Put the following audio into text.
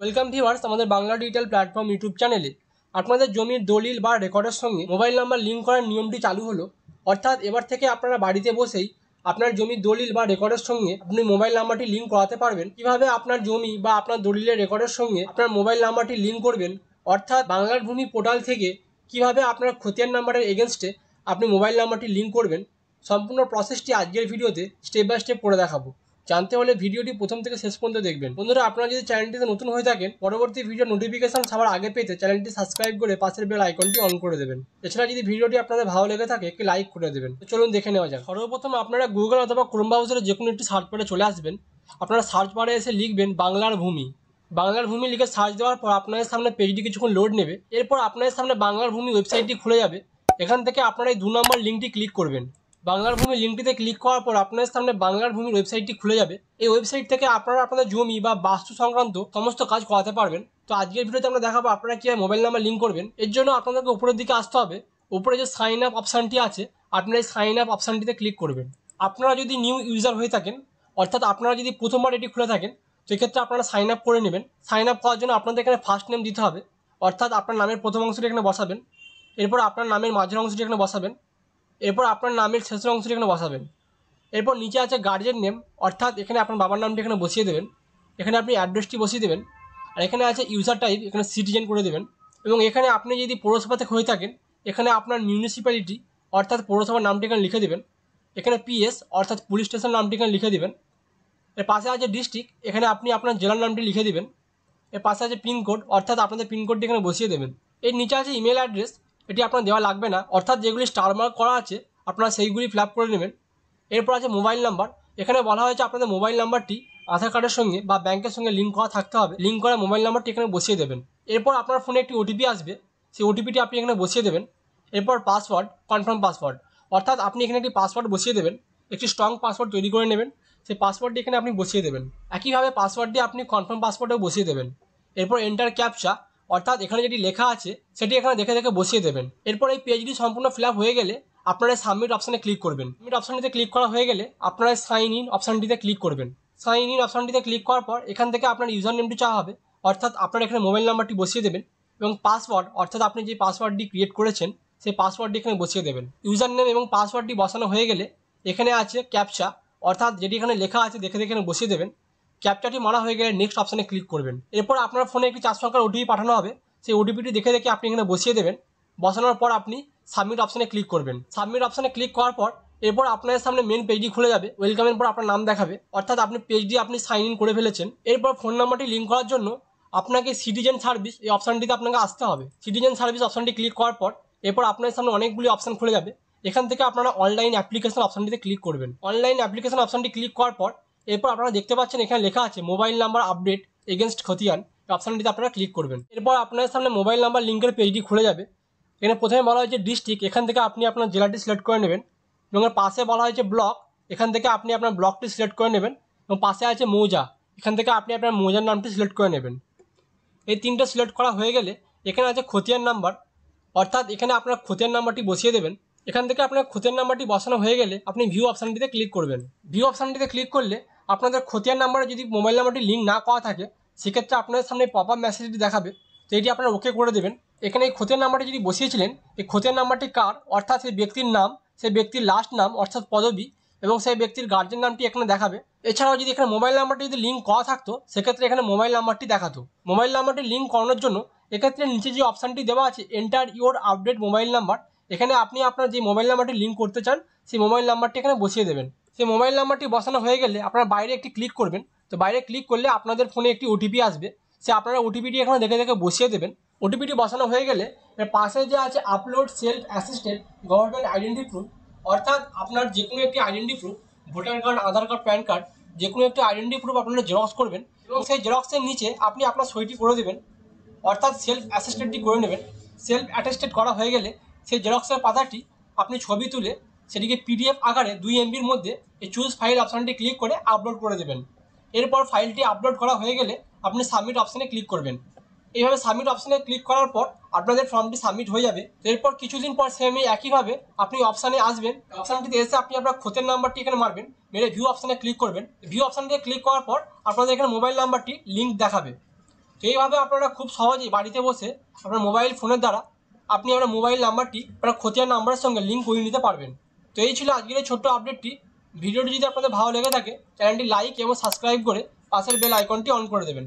Welcome viewers আমাদের Bangla digital platform YouTube চ্যানেলে আপনাদের জমির দলিল বা রেকর্ডের সঙ্গে মোবাইল নাম্বার লিঙ্ক করার নিয়মটি চালু হলো। অর্থাৎ এবার থেকে আপনারা বাড়িতে বসেই আপনার জমির দলিল বা রেকর্ডের সঙ্গে আপনি মোবাইল নাম্বারটি লিঙ্ক করাতে পারবেন। কিভাবে আপনার জমি বা আপনার দলিলের রেকর্ডের সঙ্গে আপনার মোবাইল নাম্বারটি লিঙ্ক করবেন, অর্থাৎ বাংলার ভূমি পোর্টাল থেকে কিভাবে আপনার খতিয়ান নাম্বারের এগেনস্টে আপনি মোবাইল নাম্বারটি লিঙ্ক করবেন, সম্পূর্ণ প্রসেসটি আজকের ভিডিওতে স্টেপ বাই স্টেপ করে দেখাবো। জানতে হলে ভিডিওটি প্রথম থেকে শেষ পর্যন্ত দেখবেন। বন্ধুরা, আপনারা যদি চ্যানেলটিতে নতুন হয়ে থাকেন, পরবর্তী ভিডিও নোটিফিকেশন সবার আগে পেতে চ্যানেলটি সাবস্ক্রাইব করে পাশের বেল আইকনটি অন করে দেবেন। এছাড়া যদি ভিডিওটি আপনাদের ভালো লেগে থাকে একটি লাইক করে দেবেন। তো চলুন দেখে নেওয়া যাক। সর্বপ্রথম আপনারা গুগল অথবা ক্রোম ব্রাউজারে যে কোনো একটি সার্চ বারে চলে আসবেন। আপনারা সার্চ বারে এসে লিখবেন বাংলার ভূমি। বাংলার ভূমি লিখে সার্চ দেওয়ার পর আপনাদের সামনে পেজটি কিছুক্ষণ লোড নেবে। এরপর আপনাদের সামনে বাংলার ভূমি ওয়েবসাইটটি খুলে যাবে। এখান থেকে আপনারা এই 2 নম্বর লিঙ্কটি ক্লিক করবেন। বাংলার ভূমি লিঙ্কটিতে ক্লিক করার পর আপনাদের সামনে বাংলার ভূমির ওয়েবসাইটটি খুলে যাবে। এই ওয়েবসাইট থেকে আপনারা আপনাদের জমি বা বাস্তু সংক্রান্ত সমস্ত কাজ করাতে পারবেন। তো আজকের ভিডিওতে আমরা দেখাবো আপনারা কীভাবে মোবাইল নাম্বার লিঙ্ক করবেন। এর জন্য আপনাদেরকে উপরের দিকে আসতে হবে। উপরে যে সাইন আপ অপশানটি আছে, আপনারা এই সাইন আপ অপশানটিতে ক্লিক করবেন। আপনারা যদি নিউ ইউজার হয়ে থাকেন, অর্থাৎ আপনারা যদি প্রথমবার এটি খুলে থাকেন, সেক্ষেত্রে আপনারা সাইন আপ করে নেবেন। সাইন আপ করার জন্য আপনাদের এখানে ফার্স্ট নেম দিতে হবে, অর্থাৎ আপনার নামের প্রথম অংশটি এখানে বসাবেন। এরপর আপনার নামের মাঝের অংশটি এখানে বসাবেন। এরপর আপনার নামের শেষের অংশটি এখানে বসাবেন। এরপর নিচে আছে গার্জিয়ান নেম, অর্থাৎ এখানে আপনার বাবার নামটি এখানে বসিয়ে দেবেন। এখানে আপনি অ্যাড্রেসটি বসিয়ে দেবেন। আর এখানে আছে ইউজার টাইপ, এখানে সিটিজেন করে দেবেন। এবং এখানে আপনি যদি পৌরসভা থেকে হয়ে থাকেন, এখানে আপনার মিউনিসিপ্যালিটি অর্থাৎ পৌরসভার নামটি এখানে লিখে দেবেন। এখানে পিএস অর্থাৎ পুলিশ স্টেশন নামটি এখানে লিখে দেবেন। এর পাশে আছে ডিস্ট্রিক্ট, এখানে আপনি আপনার জেলার নামটি লিখে দেবেন। এর পাশে আছে পিনকোড, অর্থাৎ আপনাদের পিনকোডটি এখানে বসিয়ে দেবেন। এর নিচে আছে ইমেল অ্যাড্রেস, এটি আপনার দেওয়া লাগবে না, অর্থাৎ যেগুলি স্টার মার্ক করা আছে আপনারা সেইগুলি ফিল আপ করে নেবেন। এরপর আছে মোবাইল নাম্বার, এখানে বলা হয়েছে আপনাদের মোবাইল নাম্বারটি আধার কার্ডের সঙ্গে বা ব্যাংকের সঙ্গে লিঙ্ক করা থাকতে হবে। লিঙ্ক করা মোবাইল নাম্বারটি এখানে বসিয়ে দেবেন। এরপর আপনার ফোনে একটি ওটিপি আসবে, সেই ওটিপিটি আপনি এখানে বসিয়ে দেবেন। এরপর পাসওয়ার্ড, কনফার্ম পাসওয়ার্ড, অর্থাৎ আপনি এখানে একটি পাসওয়ার্ড বসিয়ে দেবেন। একটি স্ট্রং পাসওয়ার্ড তৈরি করে নেবেন, সেই পাসওয়ার্ডটি এখানে আপনি বসিয়ে দেবেন। একইভাবে পাসওয়ার্ডটি আপনি কনফার্ম পাসওয়ার্ডেও বসিয়ে দেবেন। এরপর এন্টার ক্যাপচা, অর্থাৎ এখানে যেটি লেখা আছে সেটি এখানে দেখে দেখে বসিয়ে দেবেন। এরপর এই পেজটি সম্পূর্ণ ফিল আপ হয়ে গেলে আপনারা সাবমিট অপশানে ক্লিক করবেন। সাবমিট অপশানটিতে ক্লিক করা হয়ে গেলে আপনারা সাইন ইন অপশানটিতে ক্লিক করবেন। সাইন ইন অপশানটিতে ক্লিক করার পর এখান থেকে আপনার ইউজার নেমটি চাওয়া হবে, অর্থাৎ আপনারা এখানে মোবাইল নাম্বারটি বসিয়ে দেবেন। এবং পাসওয়ার্ড, অর্থাৎ আপনি যে পাসওয়ার্ডটি ক্রিয়েট করেছেন সেই পাসওয়ার্ডটি এখানে বসিয়ে দেবেন। ইউজার নেম এবং পাসওয়ার্ডটি বসানো হয়ে গেলে এখানে আছে ক্যাপচা, অর্থাৎ যেটি এখানে লেখা আছে দেখে দেখে এখানে বসিয়ে দেবেন। ক্যাপচাটি মারা হয়ে গেলে নেক্সট অপশানে ক্লিক করবেন। এরপর আপনার ফোনে একটি 4 সংখ্যার ওটিপি পাঠানো হবে, সেই ওটিপিটি দেখে দেখে আপনি এখানে বসিয়ে দেবেন। বসানোর পর আপনি সাবমিট অপশানে ক্লিক করবেন। সাবমিট অপশানে ক্লিক করার পর এরপর আপনাদের সামনে মেন পেজটি খুলে যাবে। ওয়েলকামের পর আপনার নাম দেখাবে, অর্থাৎ আপনি পেজটি আপনি সাইন ইন করে ফেলেছেন। এরপর ফোন নাম্বারটি লিঙ্ক করার জন্য আপনাকে সিটিজেন সার্ভিস এই অপশানটিতে আপনাকে আসতে হবে। সিটিজেন সার্ভিস অপশানটি ক্লিক করার পর এরপর আপনাদের সামনে অনেকগুলি অপশান খুলে যাবে। এখান থেকে আপনারা অনলাইন অ্যাপ্লিকেশন অপশানটিতে ক্লিক করবেন। অনলাইন অ্যাপ্লিকেশন অপশানটি ক্লিক করার পর এরপর আপনারা দেখতে পাচ্ছেন এখানে লেখা আছে মোবাইল নাম্বার আপডেট এগেনস্ট খতিয়ান, এই অপশানটিতে আপনারা ক্লিক করবেন। এরপর আপনাদের সামনে মোবাইল নাম্বার লিঙ্কের পেজটি খুলে যাবে। এখানে প্রথমে বলা হয়েছে ডিস্ট্রিক্ট, এখান থেকে আপনি আপনার জেলাটি সিলেক্ট করে নেবেন। এবং এর পাশে বলা হয়েছে ব্লক, এখান থেকে আপনি আপনার ব্লকটি সিলেক্ট করে নেবেন। এবং পাশে আছে মৌজা, এখান থেকে আপনি আপনার মৌজার নামটি সিলেক্ট করে নেবেন। এই তিনটে সিলেক্ট করা হয়ে গেলে এখানে আছে খতিয়ান নাম্বার, অর্থাৎ এখানে আপনার খতিয়ান নাম্বারটি বসিয়ে দেবেন। এখান থেকে আপনার খতিয়ান নাম্বারটি বসানো হয়ে গেলে আপনি ভিউ অপশানটিতে ক্লিক করবেন। ভিউ অপশানটিতে ক্লিক করলে আপনাদের খতিয়ান নাম্বারে যদি মোবাইল নাম্বারটি লিঙ্ক না করা থাকে সেক্ষেত্রে আপনাদের সামনে পপ আপ মেসেজটি দেখাবে, তো এটি আপনারা ওকে করে দেবেন। এখানে এই খতিয়ান নাম্বারটি যদি বসিয়েছিলেন, এই খতিয়ান নাম্বারটি কার, অর্থাৎ সেই ব্যক্তির নাম, সেই ব্যক্তির লাস্ট নাম অর্থাৎ পদবি এবং সেই ব্যক্তির গার্জেন নামটি এখানে দেখাবে। এছাড়াও যদি এখানে মোবাইল নাম্বারটি যদি লিঙ্ক করা থাকতো সেক্ষেত্রে এখানে মোবাইল নাম্বারটি দেখাতো। মোবাইল নাম্বারটি লিঙ্ক করানোর জন্য এক্ষেত্রে নিচে যে অপশানটি দেওয়া আছে enter your update mobile number, এখানে আপনি আপনার যে মোবাইল নাম্বারটি লিঙ্ক করতে চান সেই মোবাইল নাম্বারটি এখানে বসিয়ে দেবেন। সেই মোবাইল নাম্বারটি বসানো হয়ে গেলে আপনার বাইরে একটি ক্লিক করবেন। তো বাইরে ক্লিক করলে আপনাদের ফোনে একটি ওটিপি আসবে, সে আপনারা ওটিপিটি এখানে দেখে দেখে বসিয়ে দেবেন। ওটিপিটি বসানো হয়ে গেলে এর পাশে যে আছে upload self assisted government identity proof, অর্থাৎ আপনার যে কোনো একটি আইডেন্টি প্রুফ, ভোটার কার্ড, আধার কার্ড, প্যান কার্ড, যে কোনো একটি আইডেন্টি প্রুফ আপনারা জেরক্স করবেন এবং সেই জেরক্সের নিচে আপনি আপনার সইটি করে দেবেন, অর্থাৎ সেলফ অ্যাসিস্টেডটি করে নেবেন। সেলফ অ্যাটেস্টেড করা হয়ে গেলে সেই জেরক্সের পাতাটি আপনি ছবি তুলে সেটিকে পিডিএফ আকারে 2 MB মধ্যে এই চুজ ফাইল অপশানটি ক্লিক করে আপলোড করে দেবেন। এরপর ফাইলটি আপলোড করা হয়ে গেলে আপনি সাবমিট অপশানে ক্লিক করবেন। এইভাবে সাবমিট অপশানে ক্লিক করার পর আপনাদের ফর্মটি সাবমিট হয়ে যাবে। এরপর কিছুদিন পর সেম একইভাবে আপনি অপশানে আসবেন। অপশানটিতে এসে আপনি আপনার খতিয়ান নাম্বারটি এখানে মারবেন, মেরে ভিউ অপশানে ক্লিক করবেন। ভিউ অপশানটিতে ক্লিক করার পর আপনাদের এখানে মোবাইল নাম্বারটি লিঙ্ক দেখাবে। তো এইভাবে আপনারা খুব সহজেই বাড়িতে বসে আপনার মোবাইল ফোনের দ্বারা আপনি আপনার মোবাইল নাম্বারটি আপনার খতিয়ান নাম্বারের সঙ্গে লিঙ্ক করিয়ে নিতে পারবেন। তো এই ছিল আজকের এই ছোট্ট আপডেটটি। ভিডিওটি যদি আপনাদের ভালো লেগে থাকে চ্যানেলটি লাইক এবং সাবস্ক্রাইব করে পাশের বেল আইকনটি অন করে দেবেন।